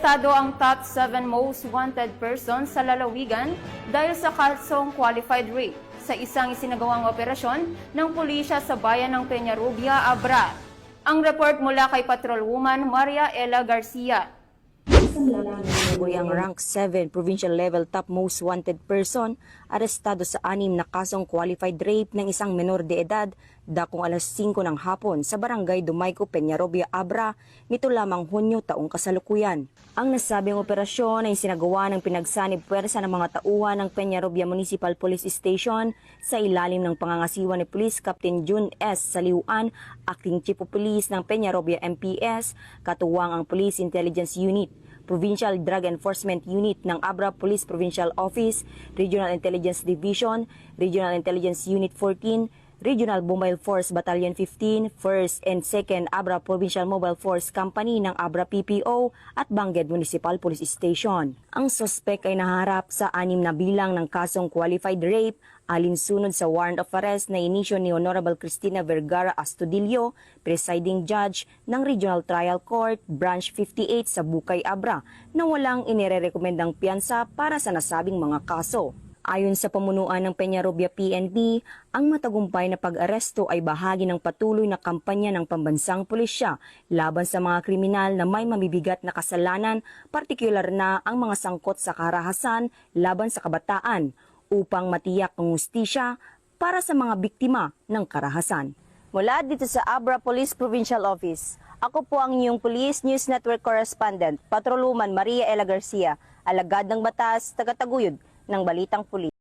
Arestado ang top 7 most wanted persons sa lalawigan dahil sa kasong qualified rape sa isang isinagawang operasyon ng pulisya sa bayan ng Peñarubia, Abra. Ang report mula kay Patrolwoman Maria Ella Garcia. Ang rank 7 provincial level top most wanted person arestado sa 6 na kasong qualified rape ng isang menor de edad dakong alas 5 ng hapon sa barangay Dumayco, Peñarubia, Abra nito lamang Hunyo taong kasalukuyan. Ang nasabing operasyon ay sinagawa ng pinagsanib puwersa ng mga tauhan ng Peñarubia Municipal Police Station sa ilalim ng pangangasiwa ni Police Captain June S. Saliuan, Acting Chief of Police ng Peñarubia MPS, katuwang ang Police Intelligence Unit, Provincial Drug Enforcement Unit ng Abra Police Provincial Office, Regional Intelligence Division, Regional Intelligence Unit 14, Regional Mobile Force Battalion 15, 1st and 2nd Abra Provincial Mobile Force Company ng Abra PPO at Bangged Municipal Police Station. Ang sospek ay naharap sa 6 na bilang ng kasong qualified rape alinsunod sa warrant of arrest na inisyo ni Honorable Cristina Vergara Astudillo, presiding judge ng Regional Trial Court Branch 58 sa Bukay, Abra, na walang inirerekomendang piyansa para sa nasabing mga kaso. Ayon sa pamunuan ng Peñarubia PNP, ang matagumpay na pag-aresto ay bahagi ng patuloy na kampanya ng pambansang pulisya laban sa mga kriminal na may mamibigat na kasalanan, partikular na ang mga sangkot sa karahasan laban sa kabataan, upang matiyak ang hustisya para sa mga biktima ng karahasan. Mula dito sa Abra Police Provincial Office, ako po ang inyong Police News Network Correspondent, Patrolwoman Maria Ella Garcia, alagad ng batas, tagataguyod ng Balitang Pulis.